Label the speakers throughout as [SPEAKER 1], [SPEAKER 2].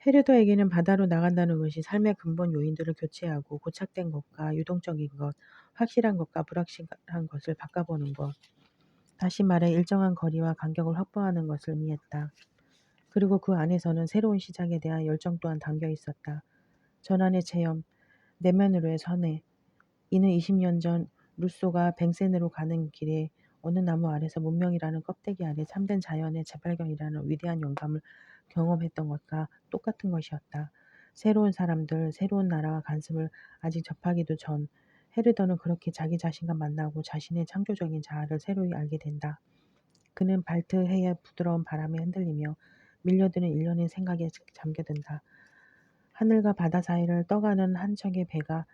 [SPEAKER 1] 헤르더에게는 바다로 나간다는 것이 삶의 근본 요인들을 교체하고 고착된 것과 유동적인 것, 확실한 것과 불확실한 것을 바꿔보는 것, 다시 말해 일정한 거리와 간격을 확보하는 것을 의미했다. 그리고 그 안에서는 새로운 시작에 대한 열정 또한 담겨 있었다. 전환의 체험, 내면으로의 선회. 이는 20년 전 루소가 뱅센으로 가는 길에 어느 나무 아래서 문명이라는 껍데기 아래 참된 자연의 재발견이라는 위대한 영감을 경험했던 것과 똑같은 것이었다. 새로운 사람들, 새로운 나라와 관습을 아직 접하기도 전 헤르더는 그렇게 자기 자신과 만나고 자신의 창조적인 자아를 새로이 알게 된다. 그는 발트해의 부드러운 바람에 흔들리며 밀려드는 일련의 생각에 잠겨든다. 하늘과 바다 사이를 떠가는 한 척의 배가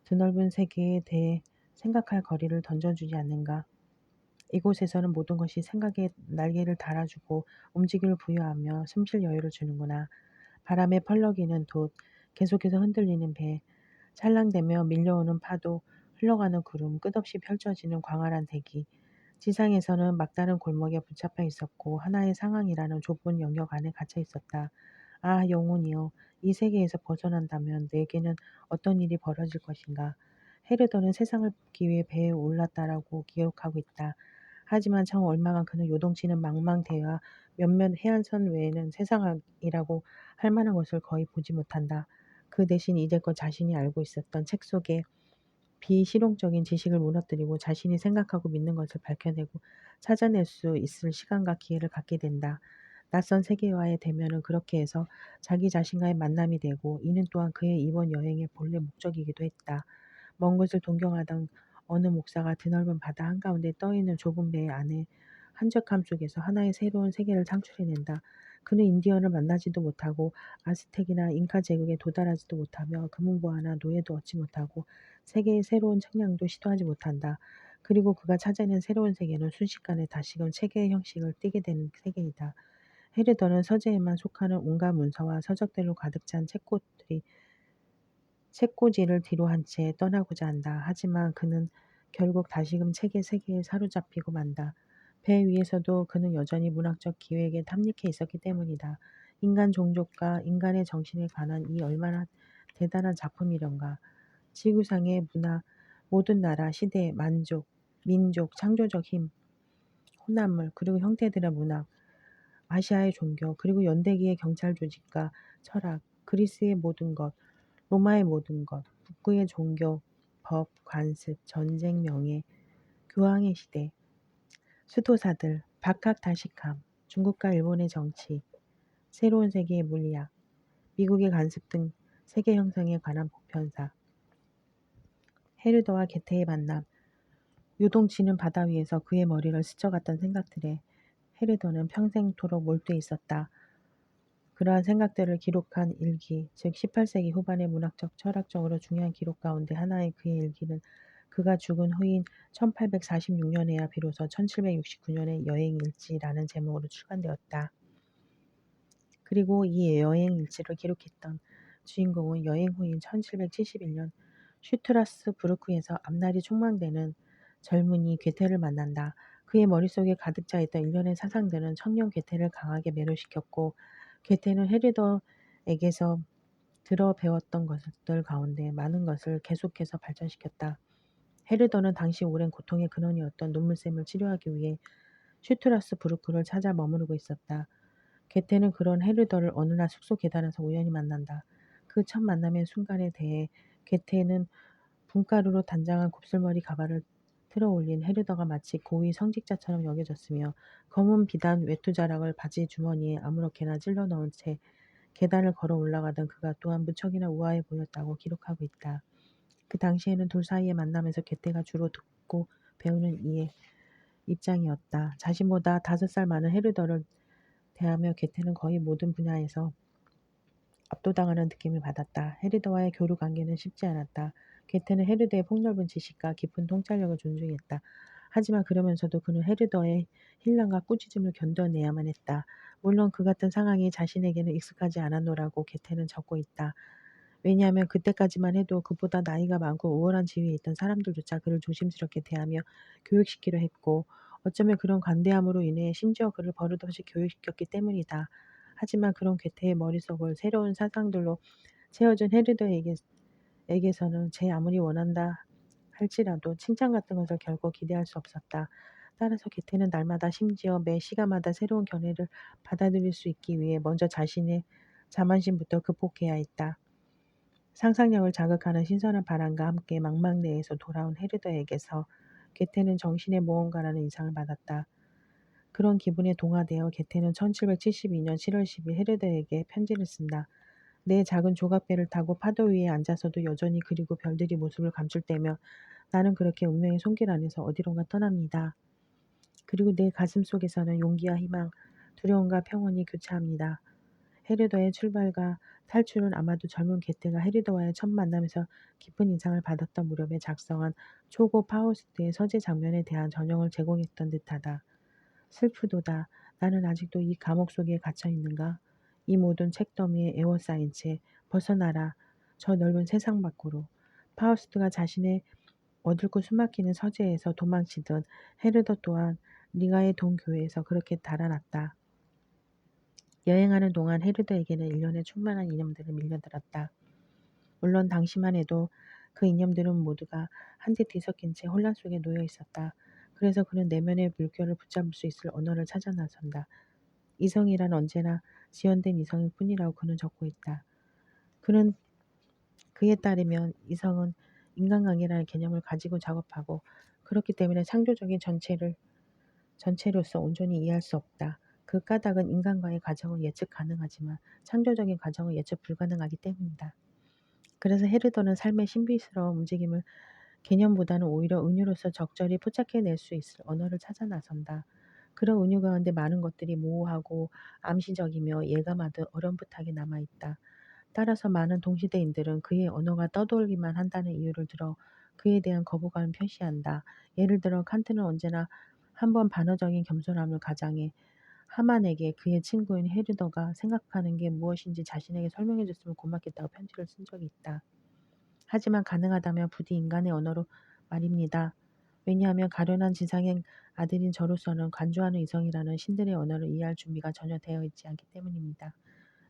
[SPEAKER 1] 드넓은 세계에 대해 생각할 거리를 던져주지 않는가. 이곳에서는 모든 것이 생각에 날개를 달아주고 움직임을 부여하며 숨쉴 여유를 주는구나. 바람에 펄럭이는 돛, 계속해서 흔들리는 배, 찰랑대며 밀려오는 파도, 흘러가는 구름, 끝없이 펼쳐지는 광활한 대기. 지상에서는 막다른 골목에 붙잡혀 있었고 하나의 상황이라는 좁은 영역 안에 갇혀 있었다. 아, 영혼이여, 이 세계에서 벗어난다면 내게는 어떤 일이 벌어질 것인가. 헤르더는 세상을 보기 위해 배에 올랐다라고 기록하고 있다. 하지만 참 얼마간 그는 요동치는 망망대해와 몇몇 해안선 외에는 세상이라고 할 만한 것을 거의 보지 못한다. 그 대신 이제껏 자신이 알고 있었던 책 속에 비실용적인 지식을 무너뜨리고 자신이 생각하고 믿는 것을 밝혀내고 찾아낼 수 있을 시간과 기회를 갖게 된다. 낯선 세계와의 대면은 그렇게 해서 자기 자신과의 만남이 되고 이는 또한 그의 이번 여행의 본래 목적이기도 했다. 먼 곳을 동경하던 어느 목사가 드넓은 바다 한가운데 떠있는 좁은 배 안에 한적함 속에서 하나의 새로운 세계를 창출해낸다. 그는 인디언을 만나지도 못하고 아스텍이나 잉카 제국에 도달하지도 못하며 금은보화나 노예도 얻지 못하고 세계의 새로운 측량도 시도하지 못한다. 그리고 그가 찾아낸 새로운 세계는 순식간에 다시금 체계의 형식을 띠게 되는 세계이다. 헤르더는 서재에만 속하는 온갖 문서와 서적들로 가득 찬 책꽂이를 뒤로 한 채 떠나고자 한다. 하지만 그는 결국 다시금 책의 세계에 사로잡히고 만다. 배 위에서도 그는 여전히 문학적 기획에 탐닉해 있었기 때문이다. 인간 종족과 인간의 정신에 관한 이 얼마나 대단한 작품이련가. 지구상의 문화, 모든 나라, 시대, 만족, 민족, 창조적 힘, 혼합물, 그리고 형태들의 문학, 아시아의 종교, 그리고 연대기의 경찰 조직과 철학, 그리스의 모든 것, 로마의 모든 것, 북구의 종교, 법, 관습, 전쟁, 명예, 교황의 시대, 수도사들, 박학다식함, 중국과 일본의 정치, 새로운 세계의 물리학, 미국의 관습 등 세계 형성에 관한 보편사, 헤르더와 게테의 만남, 요동치는 바다 위에서 그의 머리를 스쳐갔던 생각들에 헤르더는 평생토록 몰두해 있었다. 그러한 생각들을 기록한 일기, 즉 18세기 후반의 문학적, 철학적으로 중요한 기록 가운데 하나의 그의 일기는 그가 죽은 후인 1846년에야 비로소 1769년의 여행일지라는 제목으로 출간되었다. 그리고 이 여행일지를 기록했던 주인공은 여행 후인 1771년 슈트라스부르크에서 앞날이 촉망되는 젊은이 괴테를 만난다. 그의 머릿속에 가득 차있던 일련의 사상들은 청년 괴테를 강하게 매료시켰고 괴테는 헤르더에게서 들어 배웠던 것들 가운데 많은 것을 계속해서 발전시켰다. 헤르더는 당시 오랜 고통의 근원이었던 눈물샘을 치료하기 위해 슈트라스부르크를 찾아 머무르고 있었다. 게테는 그런 헤르더를 어느 날 숙소 계단에서 우연히 만난다. 그 첫 만남의 순간에 대해 게테는 분가루로 단장한 곱슬머리 가발을 틀어 올린 헤르더가 마치 고위 성직자처럼 여겨졌으며 검은 비단 외투자락을 바지 주머니에 아무렇게나 찔러 넣은 채 계단을 걸어 올라가던 그가 또한 무척이나 우아해 보였다고 기록하고 있다. 그 당시에는 둘 사이의 만남에서 게테가 주로 듣고 배우는 이의 입장이었다. 자신보다 5살 많은 헤르더를 대하며 게테는 거의 모든 분야에서 압도당하는 느낌을 받았다. 헤르더와의 교류 관계는 쉽지 않았다. 게테는 헤르더의 폭넓은 지식과 깊은 통찰력을 존중했다. 하지만 그러면서도 그는 헤르더의 hin란과 꾸짖음을 견뎌내야만 했다. 물론 그 같은 상황이 자신에게는 익숙하지 않았노라고 게테는 적고 있다. 왜냐하면 그때까지만 해도 그보다 나이가 많고 우월한 지위에 있던 사람들조차 그를 조심스럽게 대하며 교육시키려 했고 어쩌면 그런 관대함으로 인해 심지어 그를 버릇없이 교육시켰기 때문이다. 하지만 그런 괴테의 머릿속을 새로운 사상들로 채워준 헤르더에게서는 제 아무리 원한다 할지라도 칭찬 같은 것을 결코 기대할 수 없었다. 따라서 괴테는 날마다 심지어 매 시간마다 새로운 견해를 받아들일 수 있기 위해 먼저 자신의 자만심부터 극복해야 했다. 상상력을 자극하는 신선한 바람과 함께 망망대해에서 돌아온 헤르더에게서 괴테는 정신의 모험가라는 인상을 받았다. 그런 기분에 동화되어 괴테는 1772년 7월 10일 헤르더에게 편지를 쓴다. 내 작은 조각배를 타고 파도 위에 앉아서도 여전히 그리고 별들이 모습을 감출 때며 나는 그렇게 운명의 손길 안에서 어디론가 떠납니다. 그리고 내 가슴 속에서는 용기와 희망, 두려움과 평온이 교차합니다. 헤르더의 출발과 탈출은 아마도 젊은 괴테가 헤르더와의 첫 만남에서 깊은 인상을 받았던 무렵에 작성한 초고 파우스트의 서재 장면에 대한 전형을 제공했던 듯하다. 슬프도다. 나는 아직도 이 감옥 속에 갇혀 있는가? 이 모든 책더미에 에워싸인 채 벗어나라. 저 넓은 세상 밖으로. 파우스트가 자신의 어둡고 숨막히는 서재에서 도망치듯 헤르더 또한 리가의 동교회에서 그렇게 달아났다. 여행하는 동안 헤르더에게는 일련의 충만한 이념들을 밀려들었다. 물론 당시만 해도 그 이념들은 모두가 한데 뒤섞인 채 혼란 속에 놓여 있었다. 그래서 그는 내면의 물결을 붙잡을 수 있을 언어를 찾아 나선다. 이성이란 언제나 지연된 이성일 뿐이라고 그는 적고 있다. 그는 그에 따르면 이성은 인간관계라는 개념을 가지고 작업하고 그렇기 때문에 창조적인 전체로서 온전히 이해할 수 없다. 그 까닭은 인간과의 과정은 예측 가능하지만 창조적인 과정은 예측 불가능하기 때문이다. 그래서 헤르더는 삶의 신비스러운 움직임을 개념보다는 오히려 은유로서 적절히 포착해낼 수 있을 언어를 찾아 나선다. 그런 은유 가운데 많은 것들이 모호하고 암시적이며 예감하듯 어렴풋하게 남아있다. 따라서 많은 동시대인들은 그의 언어가 떠돌기만 한다는 이유를 들어 그에 대한 거부감을 표시한다. 예를 들어 칸트는 언제나 한번 반어적인 겸손함을 가장해 하만에게 그의 친구인 헤르더가 생각하는 게 무엇인지 자신에게 설명해 줬으면 고맙겠다고 편지를 쓴 적이 있다. 하지만 가능하다면 부디 인간의 언어로 말입니다. 왜냐하면 가련한 지상의 아들인 저로서는 관조하는 이성이라는 신들의 언어를 이해할 준비가 전혀 되어 있지 않기 때문입니다.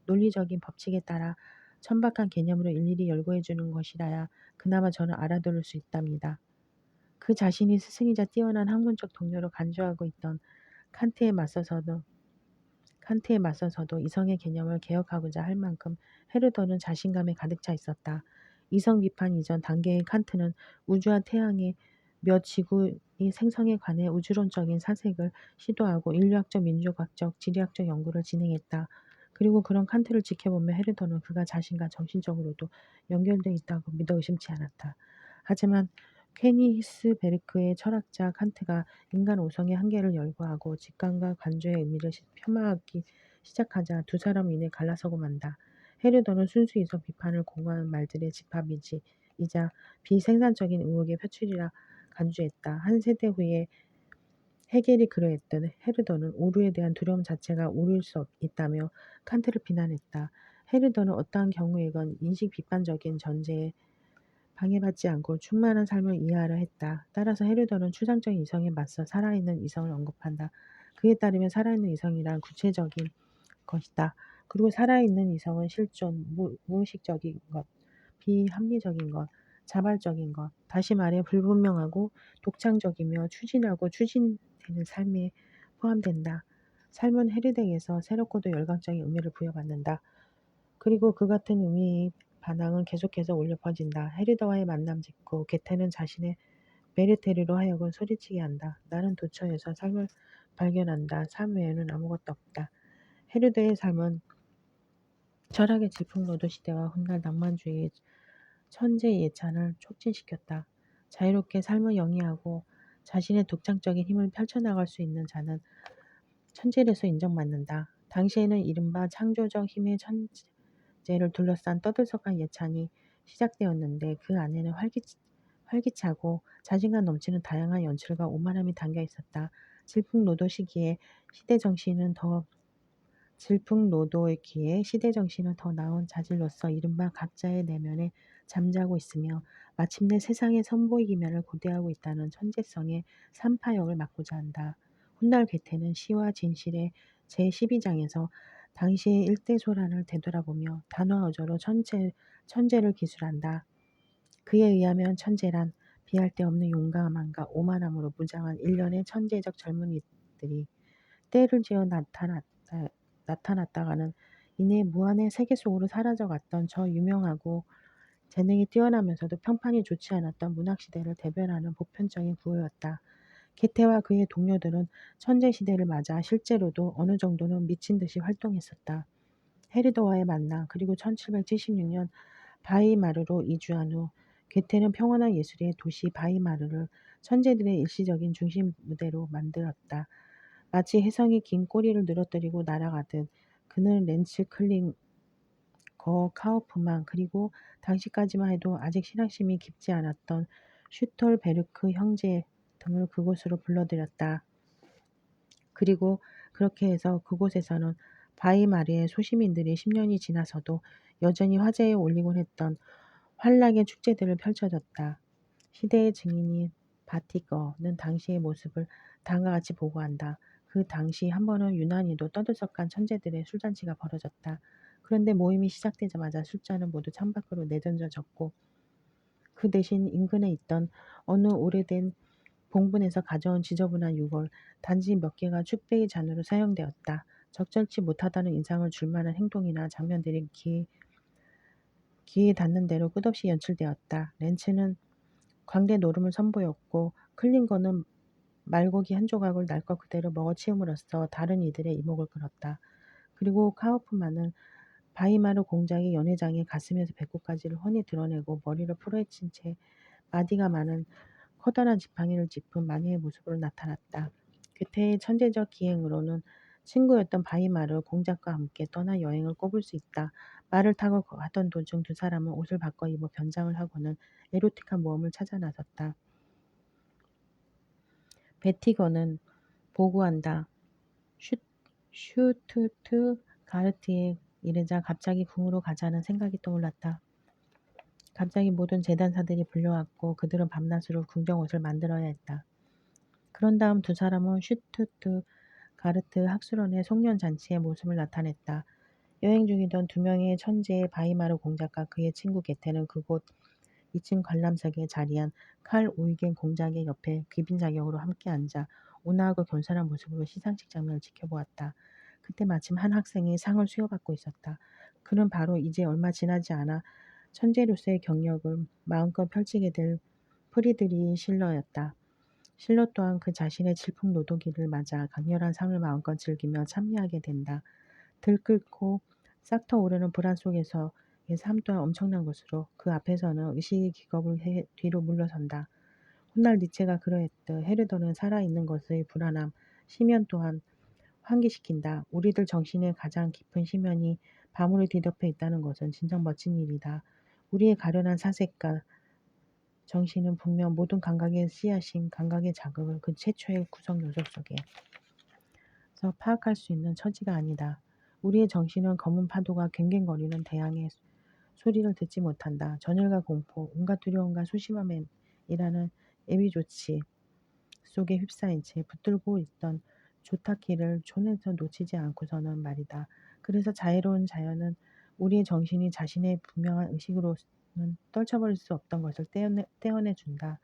[SPEAKER 1] 논리적인 법칙에 따라 천박한 개념으로 일일이 열거해 주는 것이라야 그나마 저는 알아들을 수 있답니다. 그 자신이 스승이자 뛰어난 학문적 동료로 간주하고 있던 칸트에 맞서서도 이성의 개념을 개혁하고자 할 만큼 헤르더는 자신감에 가득 차 있었다. 이성 비판 이전 단계의 칸트는 우주와 태양의 몇 지구의 생성에 관해 우주론적인 사색을 시도하고 인류학적, 민족학적, 지리학적 연구를 진행했다. 그리고 그런 칸트를 지켜보며 헤르더는 그가 자신과 정신적으로도 연결되어 있다고 믿어 의심치 않았다. 하지만 케니히스베르크의 철학자 칸트가 인간 오성의 한계를 열거하고 직감과 관조의 의미를 폄하하기 시작하자 두 사람 이내 갈라서고 만다. 헤르더는 순수 이성 비판을 공허한 말들의 집합이자 비생산적인 의혹의 표출이라 간주했다. 한 세대 후에 헤겔이 그러했던 헤르더는 오류에 대한 두려움 자체가 오류일 수 있다며 칸트를 비난했다. 헤르더는 어떠한 경우에건 인식 비판적인 전제에 방해받지 않고 충만한 삶을 이해하려 했다. 따라서 헤르더는 추상적인 이성에 맞서 살아있는 이성을 언급한다. 그에 따르면 살아있는 이성이란 구체적인 것이다. 그리고 살아있는 이성은 실존, 무의식적인 것, 비합리적인 것, 자발적인 것, 다시 말해 불분명하고 독창적이며 추진하고 추진되는 삶에 포함된다. 삶은 헤르덱에서 새롭고도 열광적인 의미를 부여받는다. 그리고 그 같은 의미의 반항은 계속해서 울려 퍼진다. 헤르더와의 만남 직후 게테는 자신의 메르테르로 하여금 소리치게 한다. 나는 도처에서 삶을 발견한다. 삶 외에는 아무것도 없다. 헤르더의 삶은 철학의 질풍노도 시대와 훗날 낭만주의의 천재 예찬을 촉진시켰다. 자유롭게 삶을 영위하고 자신의 독창적인 힘을 펼쳐나갈 수 있는 자는 천재로서 인정받는다. 당시에는 이른바 창조적 힘의 천재를 둘러싼 떠들썩한 예찬이 시작되었는데 그 안에는 활기차고 자신감 넘치는 다양한 연출과 오만함이 담겨 있었다. 질풍노도 시기에 시대 정신은 더 질풍노도이기에 시대 정신은 더 나은 자질로서 이른바 각자의 내면에 잠자고 있으며 마침내 세상에 선보이기면을 고대하고 있다는 천재성의 삼파역을 맡고자 한다. 훗날 괴테는 시와 진실의 제12장에서 당시의 일대소란을 되돌아보며 단어어조로 천재를 기술한다. 그에 의하면 천재란 비할 데 없는 용감함과 오만함으로 무장한 일련의 천재적 젊은이들이 때를 지어 나타났다가는 이내 무한의 세계 속으로 사라져갔던 저 유명하고 재능이 뛰어나면서도 평판이 좋지 않았던 문학시대를 대변하는 보편적인 구호였다. 게테와 그의 동료들은 천재시대를 맞아 실제로도 어느 정도는 미친 듯이 활동했었다. 헤르더와의 만남 그리고 1776년 바이마르로 이주한 후 게테는 평온한 예술의 도시 바이마르를 천재들의 일시적인 중심 무대로 만들었다. 마치 혜성이 긴 꼬리를 늘어뜨리고 날아가듯 그는 렌츠 클링 거 카우프만 그리고 당시까지만 해도 아직 신앙심이 깊지 않았던 슈톨베르크 형제 등을 그곳으로 불러들였다. 그리고 그렇게 해서 그곳에서는 바이마르의 소시민들이 10년이 지나서도 여전히 화제에 올리곤 했던 환락의 축제들을 펼쳐졌다. 시대의 증인인 바티거는 당시의 모습을 다음과 같이 보고한다. 그 당시 한 번은 유난히도 떠들썩한 천재들의 술잔치가 벌어졌다. 그런데 모임이 시작되자마자 술잔은 모두 창밖으로 내던져졌고 그 대신 인근에 있던 어느 오래된 봉분에서 가져온 지저분한 유골 단지 몇 개가 축배의 잔으로 사용되었다. 적절치 못하다는 인상을 줄 만한 행동이나 장면들이 귀에 닿는 대로 끝없이 연출되었다. 렌츠는 광대 노름을 선보였고 클린거는 말고기 한 조각을 날 것 그대로 먹어치움으로써 다른 이들의 이목을 끌었다. 그리고 카우프만은 바이마르 공장의 연회장에 가슴에서 배꼽까지를 훤히 드러내고 머리를 풀어헤친 채 마디가 많은 커다란 지팡이를 짚은 마녀의 모습으로 나타났다. 그때의 천재적 기행으로는 친구였던 바이마르 공작과 함께 떠난 여행을 꼽을 수 있다. 말을 타고 가던 도중 두 사람은 옷을 바꿔 입어 변장을 하고는 에로틱한 모험을 찾아 나섰다. 베티거는 보고한다. 슈투트 가르트에 이르자 갑자기 궁으로 가자는 생각이 떠올랐다. 갑자기 모든 재단사들이 불려왔고 그들은 밤낮으로 궁정옷을 만들어야 했다. 그런 다음 두 사람은 슈투트 가르트 학술원의 송년잔치에 모습을 나타냈다. 여행 중이던 두 명의 천재의 바이마르 공작과 그의 친구 게테는 그곳 2층 관람석에 자리한 칼 오이겐 공작의 옆에 귀빈 자격으로 함께 앉아 온화하고 겸손한 모습으로 시상식 장면을 지켜보았다. 그때 마침 한 학생이 상을 수여받고 있었다. 그는 바로 이제 얼마 지나지 않아 천재로서의 경력을 마음껏 펼치게 될 프리드리 실러였다. 실러 또한 그 자신의 질풍노도기를 맞아 강렬한 상을 마음껏 즐기며 참여하게 된다. 들끓고 싹터 오르는 불안 속에서의 삶 또한 엄청난 것으로 그 앞에서는 의식이 기겁을 해 뒤로 물러선다. 훗날 니체가 그러했듯 헤르더는 살아있는 것의 불안함, 심연 또한 환기시킨다. 우리들 정신의 가장 깊은 심연이 밤으로 뒤덮여 있다는 것은 진정 멋진 일이다. 우리의 가련한 사색과 정신은 분명 모든 감각의 씨앗인 감각의 자극을 그 최초의 구성 요소 속에서 파악할 수 있는 처지가 아니다. 우리의 정신은 검은 파도가 괭괭거리는 대양의 소리를 듣지 못한다. 전율과 공포, 온갖 두려움과 소심함이라는 애비조치 속에 휩싸인 채 붙들고 있던 조타키를 손에서 놓치지 않고서는 말이다. 그래서 자애로운 자연은 우리의 정신이 자신의 분명한 의식으로는 떨쳐버릴 수 없던 것을 떼어내준다.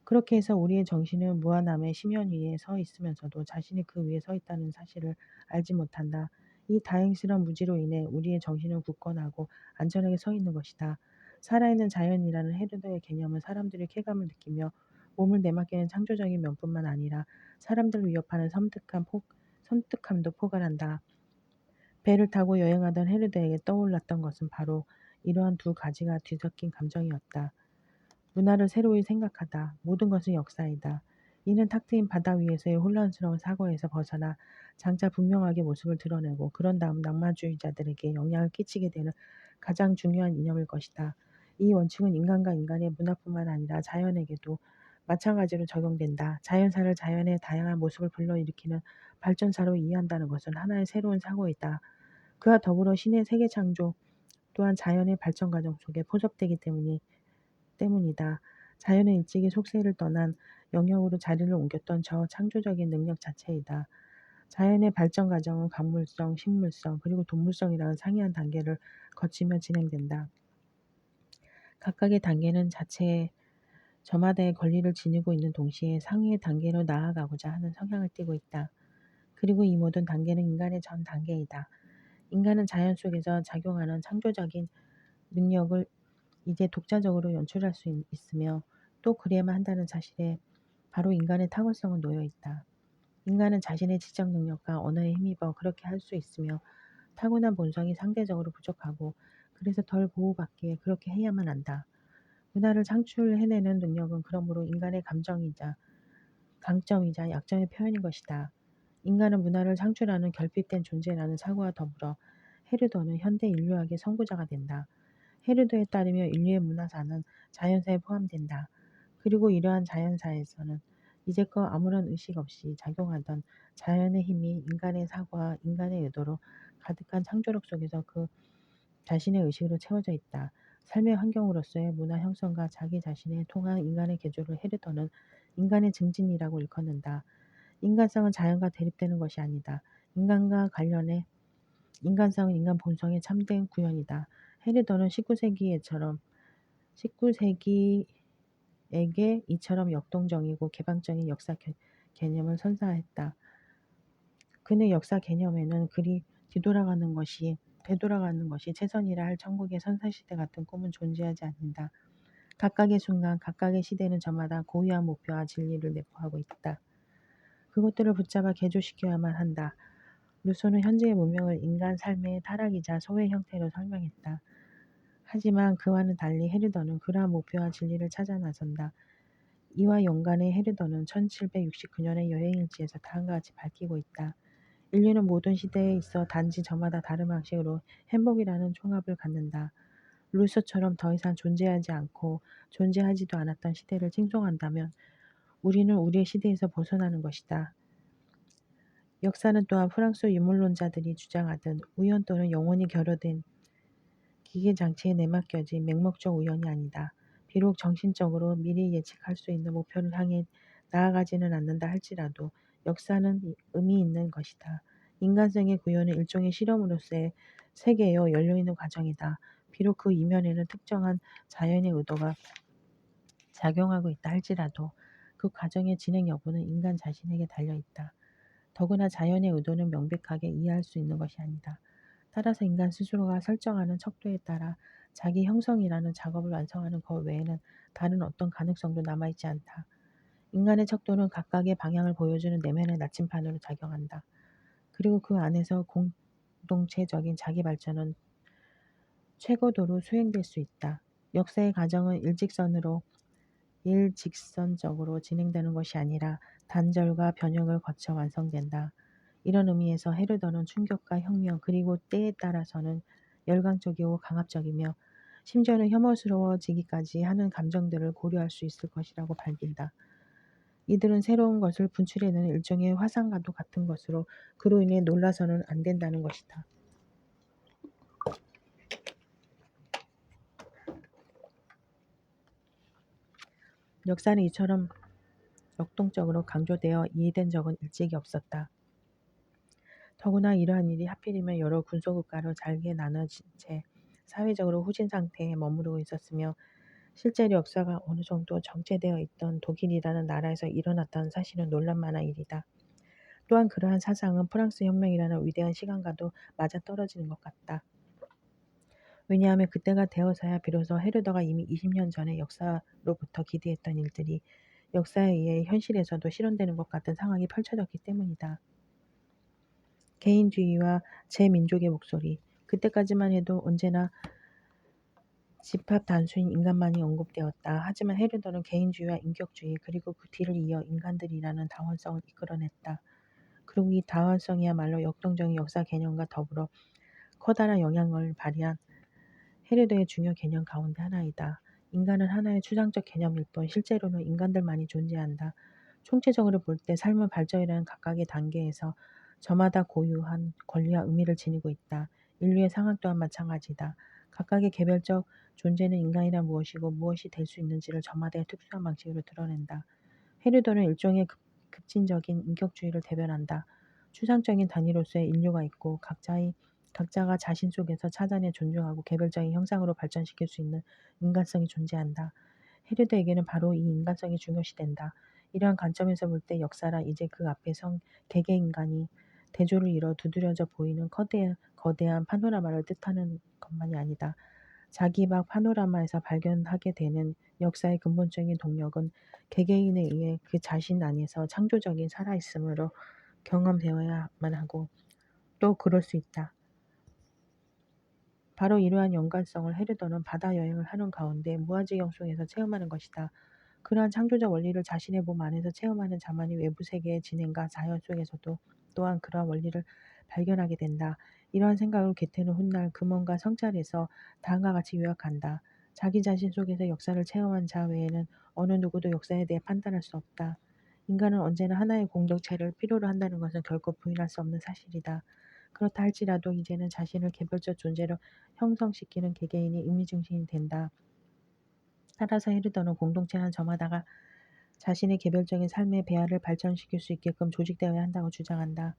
[SPEAKER 1] 그렇게 해서 우리의 정신은 무한함의 심연 위에 서 있으면서도 자신이 그 위에 서 있다는 사실을 알지 못한다. 이 다행스러운 무지로 인해 우리의 정신은 굳건하고 안전하게 서 있는 것이다. 살아있는 자연이라는 헤르더의 개념은 사람들이 쾌감을 느끼며 몸을 내맡기는 창조적인 면뿐만 아니라 사람들을 위협하는 섬뜩함도 포괄한다. 배를 타고 여행하던 헤르더에게 떠올랐던 것은 바로 이러한 두 가지가 뒤섞인 감정이었다. 문화를 새로이 생각하다. 모든 것은 역사이다. 이는 탁 트인 바다 위에서의 혼란스러운 사고에서 벗어나 장차 분명하게 모습을 드러내고 그런 다음 낭만주의자들에게 영향을 끼치게 되는 가장 중요한 이념일 것이다. 이 원칙은 인간과 인간의 문화뿐만 아니라 자연에게도 마찬가지로 적용된다. 자연사를 자연의 다양한 모습을 불러일으키는 발전사로 이해한다는 것은 하나의 새로운 사고이다. 그와 더불어 신의 세계 창조 또한 자연의 발전 과정 속에 포섭되기 때문이다. 자연은 일찍이 속세를 떠난 영역으로 자리를 옮겼던 저 창조적인 능력 자체이다. 자연의 발전 과정은 광물성, 식물성, 그리고 동물성이라는 상이한 단계를 거치며 진행된다. 각각의 단계는 자체의 저마다의 권리를 지니고 있는 동시에 상위의 단계로 나아가고자 하는 성향을 띠고 있다. 그리고 이 모든 단계는 인간의 전 단계이다. 인간은 자연 속에서 작용하는 창조적인 능력을 이제 독자적으로 연출할 수 있으며 또 그래야만 한다는 사실에 바로 인간의 탁월성은 놓여 있다. 인간은 자신의 지적 능력과 언어에 힘입어 그렇게 할 수 있으며 타고난 본성이 상대적으로 부족하고 그래서 덜 보호받기에 그렇게 해야만 한다. 문화를 창출해내는 능력은 그러므로 인간의 감정이자 강점이자 약점의 표현인 것이다. 인간은 문화를 창출하는 결핍된 존재라는 사고와 더불어 헤르더는 현대 인류학의 선구자가 된다. 헤르더에 따르며 인류의 문화사는 자연사에 포함된다. 그리고 이러한 자연사에서는 이제껏 아무런 의식 없이 작용하던 자연의 힘이 인간의 사고와 인간의 의도로 가득한 창조력 속에서 그 자신의 의식으로 채워져 있다. 삶의 환경으로서의 문화 형성과 자기 자신에 통한 인간의 개조를 헤르더는 인간의 증진이라고 일컫는다. 인간성은 자연과 대립되는 것이 아니다. 인간과 관련해 인간성은 인간 본성의 참된 구현이다. 헤르더는 19세기에게 이처럼 역동적이고 개방적인 역사 개념을 선사했다. 그는 역사 개념에는 그리 되돌아가는 것이 최선이라 할 천국의 선사시대 같은 꿈은 존재하지 않는다. 각각의 순간, 각각의 시대는 저마다 고유한 목표와 진리를 내포하고 있다. 그것들을 붙잡아 개조시켜야만 한다. 루소는 현재의 문명을 인간 삶의 타락이자 소외 형태로 설명했다. 하지만 그와는 달리 헤르더는 그러한 목표와 진리를 찾아 나선다. 이와 연관해 헤르더는 1769년의 여행일지에서 다음과 같이 밝히고 있다. 인류는 모든 시대에 있어 단지 저마다 다른 방식으로 행복이라는 총합을 갖는다. 루소처럼 더 이상 존재하지 않고 존재하지도 않았던 시대를 칭송한다면 우리는 우리의 시대에서 벗어나는 것이다. 역사는 또한 프랑스 유물론자들이 주장하듯 우연 또는 영원히 결여된 기계장치에 내맡겨진 맹목적 우연이 아니다. 비록 정신적으로 미리 예측할 수 있는 목표를 향해 나아가지는 않는다 할지라도 역사는 의미 있는 것이다. 인간성의 구현은 일종의 실험으로서의 세계여 열려있는 과정이다. 비록 그 이면에는 특정한 자연의 의도가 작용하고 있다 할지라도 그 과정의 진행 여부는 인간 자신에게 달려있다. 더구나 자연의 의도는 명백하게 이해할 수 있는 것이 아니다. 따라서 인간 스스로가 설정하는 척도에 따라 자기 형성이라는 작업을 완성하는 것 외에는 다른 어떤 가능성도 남아있지 않다. 인간의 척도는 각각의 방향을 보여주는 내면의 나침판으로 작용한다. 그리고 그 안에서 공동체적인 자기 발전은 최고도로 수행될 수 있다. 역사의 과정은 일직선적으로 진행되는 것이 아니라 단절과 변형을 거쳐 완성된다. 이런 의미에서 헤르더는 충격과 혁명 그리고 때에 따라서는 열광적이고 강압적이며 심지어는 혐오스러워지기까지 하는 감정들을 고려할 수 있을 것이라고 밝힌다. 이들은 새로운 것을 분출해내는 일종의 화상과도 같은 것으로 그로 인해 놀라서는 안 된다는 것이다. 역사는 이처럼 역동적으로 강조되어 이해된 적은 일찍이 없었다. 더구나 이러한 일이 하필이면 여러 군소국가로 잘게 나눠진 채 사회적으로 후진 상태에 머무르고 있었으며 실제로 역사가 어느 정도 정체되어 있던 독일이라는 나라에서 일어났다는 사실은 놀랄만한 일이다. 또한 그러한 사상은 프랑스 혁명이라는 위대한 시간과도 맞아떨어지는 것 같다. 왜냐하면 그때가 되어서야 비로소 헤르더가 이미 20년 전의 역사로부터 기대했던 일들이 역사에 의해 현실에서도 실현되는 것 같은 상황이 펼쳐졌기 때문이다. 개인주의와 제민족의 목소리. 그때까지만 해도 언제나 집합 단수인 인간만이 언급되었다. 하지만 헤르더는 개인주의와 인격주의 그리고 그 뒤를 이어 인간들이라는 다원성을 이끌어냈다. 그리고 이 다원성이야말로 역동적인 역사 개념과 더불어 커다란 영향을 발휘한 헤르더의 중요 개념 가운데 하나이다. 인간은 하나의 추상적 개념일 뿐 실제로는 인간들만이 존재한다. 총체적으로 볼 때 삶의 발전이라는 각각의 단계에서 저마다 고유한 권리와 의미를 지니고 있다. 인류의 상황 또한 마찬가지다. 각각의 개별적 존재는 인간이란 무엇이고 무엇이 될 수 있는지를 저마다의 특수한 방식으로 드러낸다. 헤르더는 일종의 급진적인 인격주의를 대변한다. 추상적인 단위로서의 인류가 있고 각자가 자신 속에서 찾아내 존중하고 개별적인 형상으로 발전시킬 수 있는 인간성이 존재한다. 헤르드에게는 바로 이 인간성이 중요시된다. 이러한 관점에서 볼 때 역사라 이제 그 앞에 선 개개 인간이 대조를 이뤄 두드려져 보이는 거대한 파노라마를 뜻하는 것만이 아니다. 자기 밖 파노라마에서 발견하게 되는 역사의 근본적인 동력은 개개인에 의해 그 자신 안에서 창조적인 살아있음으로 경험되어야만 하고 또 그럴 수 있다. 바로 이러한 연관성을 헤르더는 바다 여행을 하는 가운데 무아지경 속에서 체험하는 것이다. 그러한 창조적 원리를 자신의 몸 안에서 체험하는 자만이 외부 세계의 진행과 자연 속에서도 또한 그러한 원리를 발견하게 된다. 이러한 생각을 게테는 훗날 금원과 성찰에서 다음과 같이 요약한다. 자기 자신 속에서 역사를 체험한 자 외에는 어느 누구도 역사에 대해 판단할 수 없다. 인간은 언제나 하나의 공동체를 필요로 한다는 것은 결코 부인할 수 없는 사실이다. 그렇다 할지라도 이제는 자신을 개별적 존재로 형성시키는 개개인이 의미중심이 된다. 따라서 헤르더는 공동체는 저마다가 자신의 개별적인 삶의 배아를 발전시킬 수 있게끔 조직되어야 한다고 주장한다.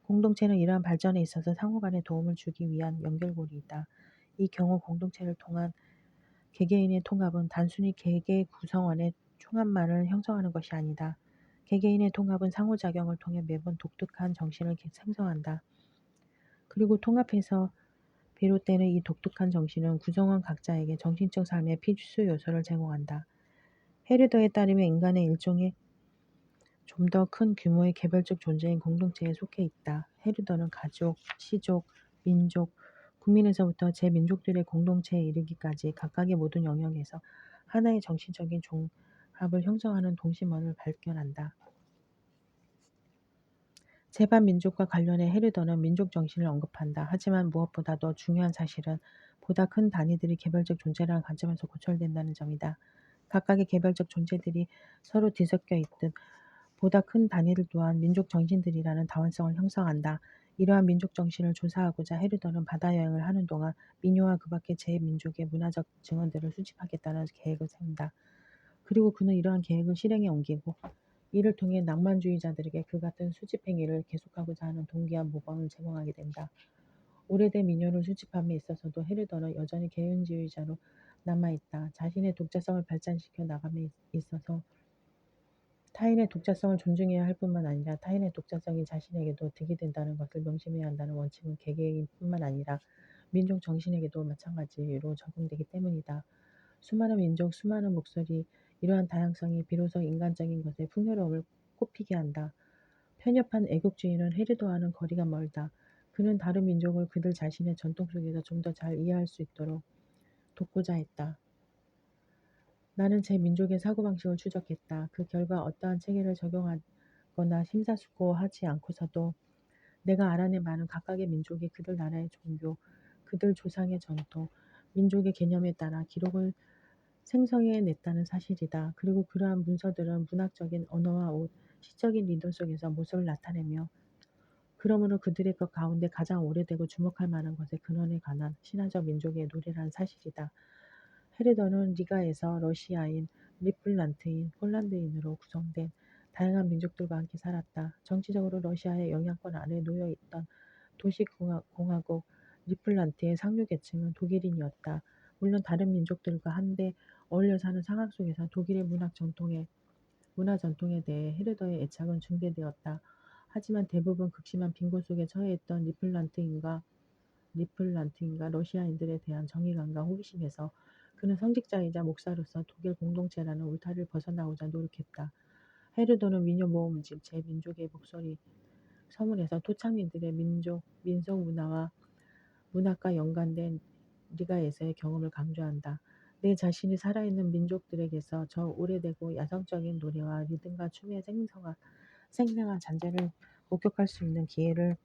[SPEAKER 1] 공동체는 이러한 발전에 있어서 상호간의 도움을 주기 위한 연결고리이다. 이 경우 공동체를 통한 개개인의 통합은 단순히 개개 구성원의 총합만을 형성하는 것이 아니다. 개개인의 통합은 상호작용을 통해 매번 독특한 정신을 생성한다. 그리고 통합해서 비롯되는 이 독특한 정신은 구성원 각자에게 정신적 삶의 필수 요소를 제공한다. 헤르더에 따르면 인간의 일종의 좀 더 큰 규모의 개별적 존재인 공동체에 속해 있다. 헤르더는 가족, 시족, 민족, 국민에서부터 제민족들의 공동체에 이르기까지 각각의 모든 영역에서 하나의 정신적인 종합을 형성하는 동심원을 발견한다. 제반 민족과 관련해 헤르더는 민족 정신을 언급한다. 하지만 무엇보다도 중요한 사실은 보다 큰 단위들이 개별적 존재라는 관점에서 고찰된다는 점이다. 각각의 개별적 존재들이 서로 뒤섞여 있듯 보다 큰 단위들 또한 민족 정신들이라는 다원성을 형성한다. 이러한 민족 정신을 조사하고자 헤르더는 바다 여행을 하는 동안 민요와 그 밖의 제 민족의 문화적 증언들을 수집하겠다는 계획을 세운다. 그리고 그는 이러한 계획을 실행에 옮기고 이를 통해 낭만주의자들에게 그 같은 수집 행위를 계속하고자 하는 동기와 모범을 제공하게 된다. 오래된 민요를 수집함에 있어서도 헤르더는 여전히 개인주의자로 남아있다. 자신의 독자성을 발전시켜 나감에 있어서 타인의 독자성을 존중해야 할 뿐만 아니라 타인의 독자성이 자신에게도 득이 된다는 것을 명심해야 한다는 원칙은 개개인뿐만 아니라 민족 정신에게도 마찬가지로 적용되기 때문이다. 수많은 민족, 수많은 목소리, 이러한 다양성이 비로소 인간적인 것의 풍요로움을 꽃피게 한다. 편협한 애국주의는 헤르도와는 거리가 멀다. 그는 다른 민족을 그들 자신의 전통 속에서 좀 더 잘 이해할 수 있도록 돕고자 했다. 나는 제 민족의 사고방식을 추적했다. 그 결과 어떠한 체계를 적용하거나 심사숙고하지 않고서도 내가 알아낸 바는 각각의 민족이 그들 나라의 종교, 그들 조상의 전통, 민족의 개념에 따라 기록을 생성해냈다는 사실이다. 그리고 그러한 문서들은 문학적인 언어와 옷, 시적인 리듬 속에서 모습을 나타내며 그러므로 그들의 것 가운데 가장 오래되고 주목할 만한 것의 근원에 관한 신화적 민족의 노래라는 사실이다. 헤르더는 리가에서 러시아인, 리플란트인, 폴란드인으로 구성된 다양한 민족들과 함께 살았다. 정치적으로 러시아의 영향권 아래 놓여 있던 도시공화국 리플란트의 상류계층은 독일인이었다. 물론 다른 민족들과 한데 어울려 사는 상황 속에서 독일의 문화 전통에 대해 헤르더의 애착은 중대되었다. 하지만 대부분 극심한 빈곤 속에 처해 있던 리플란트인과 러시아인들에 대한 정의감과 호기심에서 그는 성직자이자 목사로서 독일 공동체라는 울타리를 벗어나고자 노력했다. 헤르도는 민요 모음집 제 민족의 목소리 서문에서 토착민들의 민속 문화와 문학과 연관된 리가에서의 경험을 강조한다. 내 자신이 살아있는 민족들에게서 저 오래되고 야성적인 노래와 리듬과 춤의 생생한 잔재를 목격할 수 있는 기회를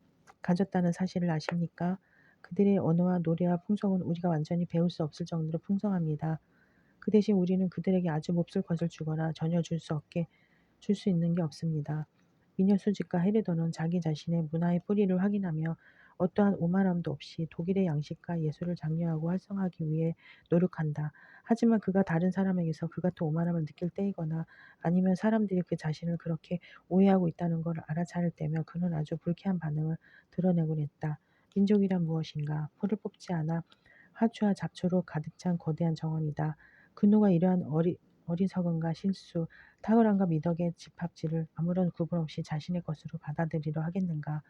[SPEAKER 1] 가졌다는 사실을 아십니까? 그들의 언어와 노래와 풍속은 우리가 완전히 배울 수 없을 정도로 풍성합니다. 그 대신 우리는 그들에게 아주 몹쓸 것을 주거나 전혀 줄 수 있는 게 없습니다. 미녀 수집가 헤르더는 자기 자신의 문화의 뿌리를 확인하며 어떠한 오만함도 없이 독일의 양식과 예술을 장려하고 활성화하기 위해 노력한다. 하지만 그가 다른 사람에게서 그 같은 오만함을 느낄 때이거나 아니면 사람들이 그 자신을 그렇게 오해하고 있다는 걸 알아차릴 때면 그는 아주 불쾌한 반응을 드러내곤 했다. 민족이란 무엇인가? 풀을 뽑지 않아 화초와 잡초로 가득 찬 거대한 정원이다. 그누가 이러한 어리석음과 실수, 탁월함과 미덕의 집합지를 아무런 구분 없이 자신의 것으로 받아들이려 하겠는가?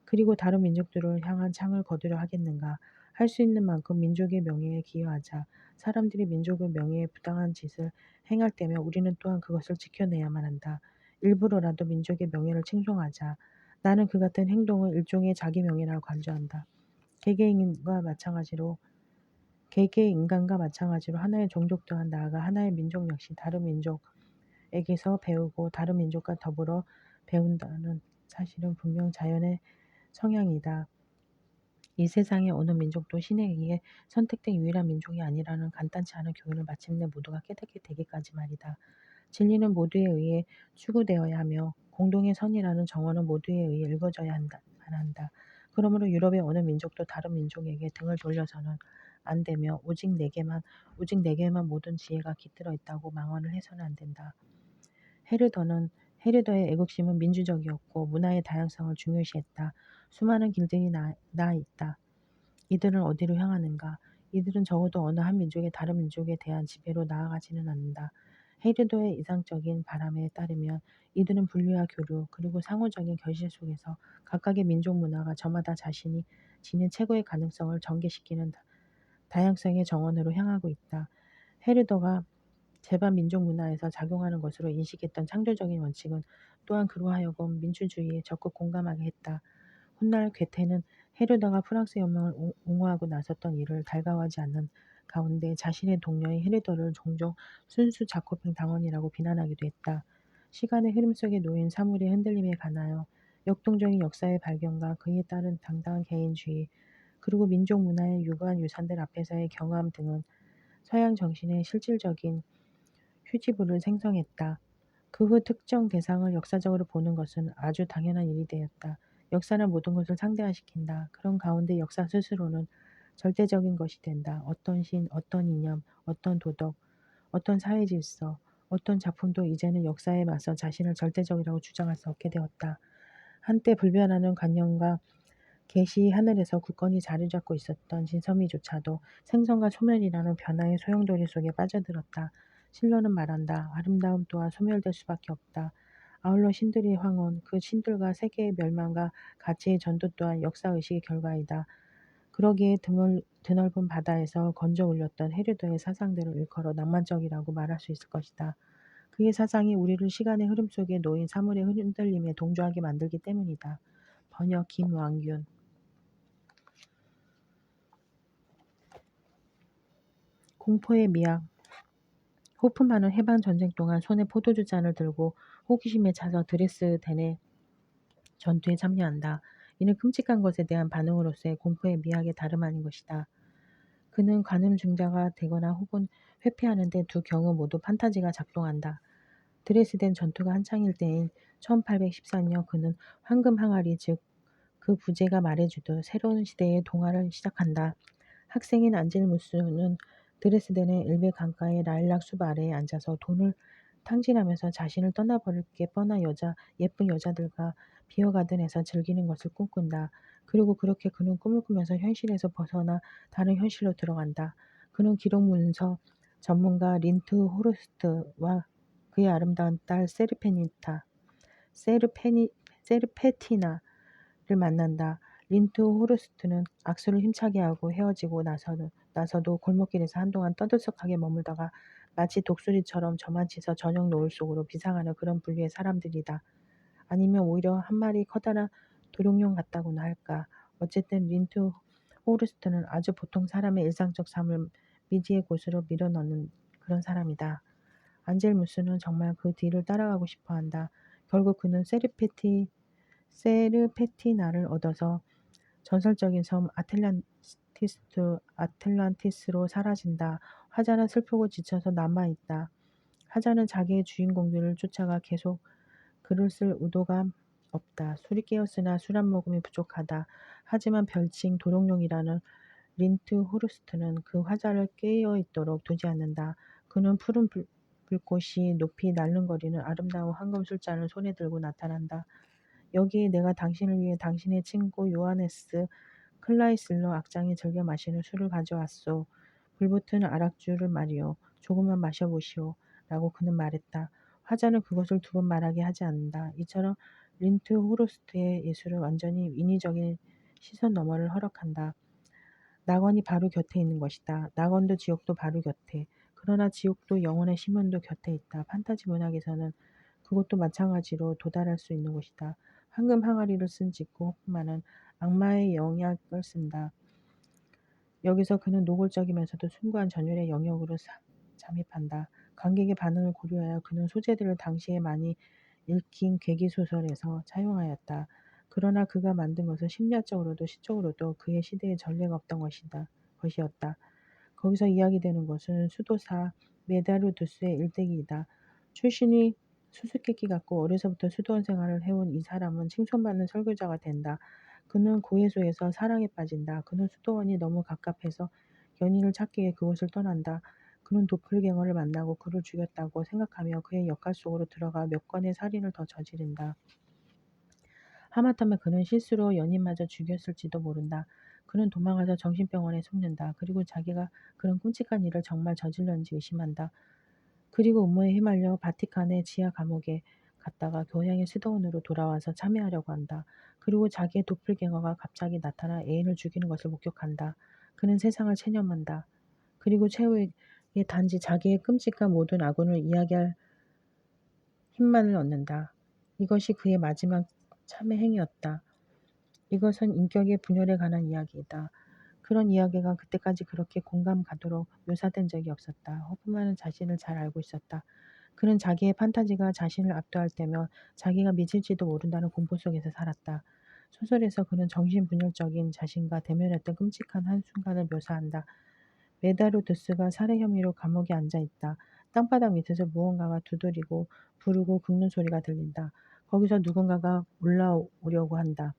[SPEAKER 1] 그리고 다른 민족들을 향한 창을 거두려 하겠는가? 할 수 있는 만큼 민족의 명예에 기여하자. 사람들이 민족의 명예에 부당한 짓을 행할 때면 우리는 또한 그것을 지켜내야만 한다. 일부러라도 민족의 명예를 칭송하자. 나는 그 같은 행동을 일종의 자기 명예라고 간주한다. 개개인과 마찬가지로 개개의 인간과 마찬가지로 하나의 종족 또한 나아가 하나의 민족 역시 다른 민족에게서 배우고 다른 민족과 더불어 배운다는 사실은 분명 자연의 성향이다. 이 세상의 어느 민족도 신에 의해 선택된 유일한 민족이 아니라는 간단치 않은 교훈을 마침내 모두가 깨닫게 되기까지 말이다. 진리는 모두에 의해 추구되어야 하며 공동의 선이라는 정언은 모두에 의해 읽어져야 한다. 그러므로 유럽의 어느 민족도 다른 민족에게 등을 돌려서는 안 되며 오직 내게만 모든 지혜가 깃들어 있다고 망언을 해서는 안 된다. 헤르더의 애국심은 민주적이었고 문화의 다양성을 중요시했다. 수많은 길들이 나 있다. 이들은 어디로 향하는가? 이들은 적어도 어느 한 민족의 다른 민족에 대한 지배로 나아가지는 않는다. 헤르도의 이상적인 바람에 따르면 이들은 분리와 교류 그리고 상호적인 결실 속에서 각각의 민족 문화가 저마다 자신이 지닌 최고의 가능성을 전개시키는 다양성의 정원으로 향하고 있다. 헤르더가 제반 민족 문화에서 작용하는 것으로 인식했던 창조적인 원칙은 또한 그로 하여금 민주주의에 적극 공감하게 했다. 훗날 괴테는 헤르더가 프랑스 혁명을 옹호하고 나섰던 일을 달가워하지 않는 가운데 자신의 동료인 헤르더를 종종 순수 자코핑 당원이라고 비난하기도 했다. 시간의 흐름 속에 놓인 사물의 흔들림에 관하여 역동적인 역사의 발견과 그에 따른 당당한 개인주의, 그리고 민족 문화의 유구한 유산들 앞에서의 경험 등은 서양 정신의 실질적인 휴지부를 생성했다. 그 후 특정 대상을 역사적으로 보는 것은 아주 당연한 일이 되었다. 역사는 모든 것을 상대화시킨다. 그런 가운데 역사 스스로는 절대적인 것이 된다. 어떤 신, 어떤 이념, 어떤 도덕, 어떤 사회 질서, 어떤 작품도 이제는 역사에 맞서 자신을 절대적이라고 주장할 수 없게 되었다. 한때 불변하는 관념과 계시 하늘에서 굳건히 자리 잡고 있었던 진선미조차도 생선과 소멸이라는 변화의 소용돌이 속에 빠져들었다. 실로는 말한다. 아름다움 또한 소멸될 수밖에 없다. 아울러 신들의 황혼, 그 신들과 세계의 멸망과 가치의 전도 또한 역사의식의 결과이다. 그러기에 드넓은 바다에서 건져 올렸던 헤르더의 사상들을 일컬어 낭만적이라고 말할 수 있을 것이다. 그의 사상이 우리를 시간의 흐름 속에 놓인 사물의 흔들림에 동조하게 만들기 때문이다. 번역 김왕균. 공포의 미학. 호프만은 해방전쟁 동안 손에 포도주 잔을 들고 호기심에 차서 드레스덴의 전투에 참여한다. 이는 끔찍한 것에 대한 반응으로서의 공포의 미학의 다름 아닌 것이다. 그는 관음증자가 되거나 혹은 회피하는 데 두 경우 모두 판타지가 작동한다. 드레스덴 전투가 한창일 때인 1814년 그는 황금 항아리 즉 그 부제가 말해주듯 새로운 시대의 동화를 시작한다. 학생인 안젤무스는 드레스덴의 엘베 강가의 라일락 숲 아래에 앉아서 돈을 탕진하면서 자신을 떠나버릴 게 뻔한 예쁜 여자들과 비어가든에서 즐기는 것을 꿈꾼다. 그리고 그렇게 그는 꿈을 꾸면서 현실에서 벗어나 다른 현실로 들어간다. 그는 기록 문서 전문가 린트 호르스트와 그의 아름다운 딸 세르페티나를 만난다. 린트 호르스트는 악수를 힘차게 하고 헤어지고 나서도 골목길에서 한동안 떠들썩하게 머물다가 마치 독수리처럼 저만치서 저녁 노을 속으로 비상하는 그런 분류의 사람들이다. 아니면 오히려 한 마리 커다란 도룡뇽 같다고나 할까. 어쨌든 린트 호르스트는 아주 보통 사람의 일상적 삶을 미지의 곳으로 밀어넣는 그런 사람이다. 안젤무스는 정말 그 뒤를 따라가고 싶어 한다. 결국 그는 세르페티나를 얻어서 전설적인 섬 아틀란티스로 사라진다. 화자는 슬프고 지쳐서 남아있다. 화자는 자기의 주인공들을 쫓아가 계속 글을 쓸 의도가 없다. 술이 깨었으나 술 한 모금이 부족하다. 하지만 별칭 도롱뇽이라는 린트 호르스트는 그 화자를 깨어 있도록 두지 않는다. 그는 푸른 불꽃이 높이 날름거리는 아름다운 황금 술잔을 손에 들고 나타난다. 여기에 내가 당신을 위해 당신의 친구 요하네스 클라이슬러 악장이 즐겨 마시는 술을 가져왔소. 불붙은 아락주를 말이오. 조금만 마셔보시오. 라고 그는 말했다. 화자는 그것을 두 번 말하게 하지 않는다. 이처럼 린트 호르스트의 예술은 완전히 인위적인 시선 너머를 허락한다. 낙원이 바로 곁에 있는 것이다. 낙원도 지옥도 바로 곁에. 그러나 지옥도 영혼의 심연도 곁에 있다. 판타지 문학에서는 그것도 마찬가지로 도달할 수 있는 것이다. 황금 항아리를 쓴 직구 호프만은 악마의 영약을 쓴다. 여기서 그는 노골적이면서도 숭고한 전율의 영역으로 잠입한다. 관객의 반응을 고려하여 그는 소재들을 당시에 많이 읽힌 괴기소설에서 차용하였다. 그러나 그가 만든 것은 심리학적으로도 시적으로도 그의 시대에 전례가 없던 것이었다. 거기서 이야기되는 것은 수도사 메다루두스의 일대기이다. 출신이 수수께끼 같고 어려서부터 수도원 생활을 해온 이 사람은 칭송받는 설교자가 된다. 그는 고해소에서 사랑에 빠진다. 그는 수도원이 너무 갑갑해서 연인을 찾기 위해 그곳을 떠난다. 그는 도플갱어를 만나고 그를 죽였다고 생각하며 그의 역할 속으로 들어가 몇 건의 살인을 더 저지른다. 하마터면 그는 실수로 연인마저 죽였을지도 모른다. 그는 도망가서 정신병원에 숨는다. 그리고 자기가 그런 끔찍한 일을 정말 저질렀는지 의심한다. 그리고 음모에 휘말려 바티칸의 지하 감옥에 갔다가 교양의 수도원으로 돌아와서 참여하려고 한다. 그리고 자기의 도플갱어가 갑자기 나타나 애인을 죽이는 것을 목격한다. 그는 세상을 체념한다. 그리고 최후에 단지 자기의 끔찍한 모든 악운을 이야기할 힘만을 얻는다. 이것이 그의 마지막 참회 행위였다. 이것은 인격의 분열에 관한 이야기이다. 그런 이야기가 그때까지 그렇게 공감 가도록 묘사된 적이 없었다. 호프만은 자신을 잘 알고 있었다. 그는 자기의 판타지가 자신을 압도할 때면 자기가 미칠지도 모른다는 공포 속에서 살았다. 소설에서 그는 정신분열적인 자신과 대면했던 끔찍한 한순간을 묘사한다. 메다루두스가 살해 혐의로 감옥에 앉아 있다. 땅바닥 밑에서 무언가가 두드리고 부르고 긁는 소리가 들린다. 거기서 누군가가 올라오려고 한다.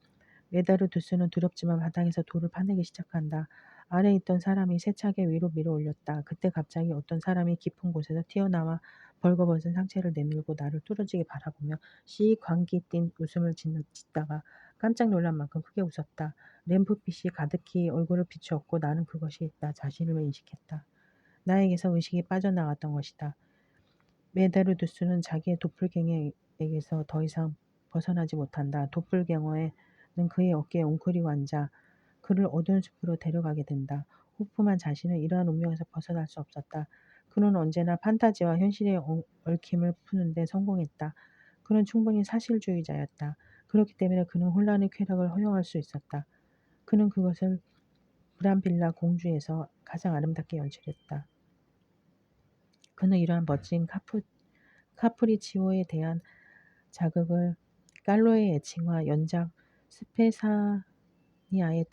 [SPEAKER 1] 메다루두스는 두렵지만 바닥에서 돌을 파내기 시작한다. 아래에 있던 사람이 세차게 위로 밀어 올렸다. 그때 갑자기 어떤 사람이 깊은 곳에서 튀어나와 벌거벗은 상체를 내밀고 나를 뚫어지게 바라보며 씩 광기 띤 웃음을 짓다가 깜짝 놀란 만큼 크게 웃었다. 램프빛이 가득히 얼굴을 비추었고 나는 그것이 나 자신을 인식했다. 나에게서 의식이 빠져나갔던 것이다. 메다루두스는 자기의 도플갱어에게서 더 이상 벗어나지 못한다. 도플갱어는 그의 어깨에 웅크리고 앉아 그를 어두운 숲으로 데려가게 된다. 호프만 자신은 이러한 운명에서 벗어날 수 없었다. 그는 언제나 판타지와 현실의 얽힘을 푸는 데 성공했다. 그는 충분히 사실주의자였다. 그렇기 때문에 그는 혼란의 쾌락을 허용할 수 있었다. 그는 그것을 브람빌라 공주에서 가장 아름답게 연출했다. 그는 이러한 멋진 카프리치오에 대한 자극을 깔로의 애칭과 연작 스페사니아의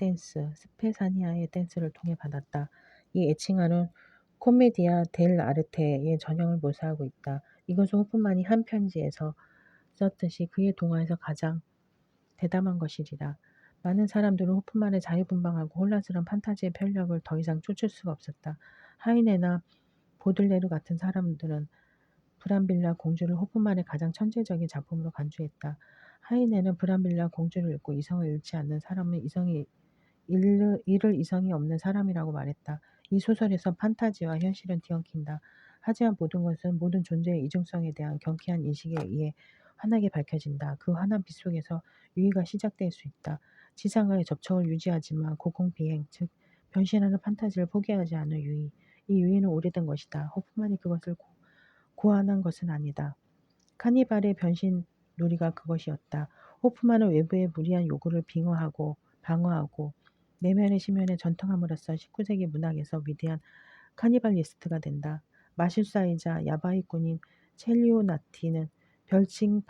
[SPEAKER 1] 댄스를 통해 받았다. 이 애칭화는 코메디아 델 아르테의 전형을 묘사하고 있다. 이것은 호프만이 한 편지에서 썼듯이 그의 동화에서 가장 대담한 것이리라. 많은 사람들은 호프만의 자유분방하고 혼란스러운 판타지의 편력을 더 이상 쫓을 수가 없었다. 하이네나 보들레르 같은 사람들은 브람빌라 공주를 호프만의 가장 천재적인 작품으로 간주했다. 하이네는 브람빌라 공주를 읽고 이성을 잃지 않는 사람은 잃을 이성이 없는 사람이라고 말했다. 이 소설에서 판타지와 현실은 뒤엉킨다. 하지만 모든 존재의 이중성에 대한 경쾌한 인식에 의해 환하게 밝혀진다. 그 환한 빛 속에서 유의가 시작될 수 있다. 지상과의 접촉을 유지하지만 고공비행, 즉 변신하는 판타지를 포기하지 않은 유의. 이 유의는 오래된 것이다. 호프만이 그것을 고안한 것은 아니다. 카니발의 변신 놀이가 그것이었다. 호프만은 외부의 무리한 요구를 방어하고 내면의 심연에 전통함으로써 19세기 문학에서 위대한 카니발리스트가 된다. 마술사이자 야바이꾼인 첼리오나티는 별칭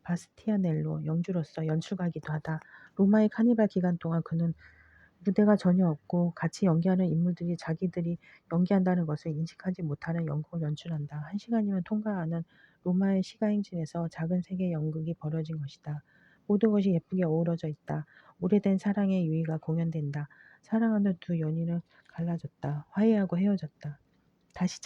[SPEAKER 1] 바스티아넬로 영주로서 연출가이기도 하다. 로마의 카니발 기간 동안 그는 무대가 전혀 없고 같이 연기하는 인물들이 자기들이 연기한다는 것을 인식하지 못하는 연극을 연출한다. 1시간이면 통과하는 로마의 시가행진에서 작은 세계 연극이 벌어진 것이다. 모든 것이 예쁘게 어우러져 있다. 오래된 사랑의 유의가 공연된다. 사랑하는 두 연인은 갈라졌다. 화해하고 헤어졌다. 다시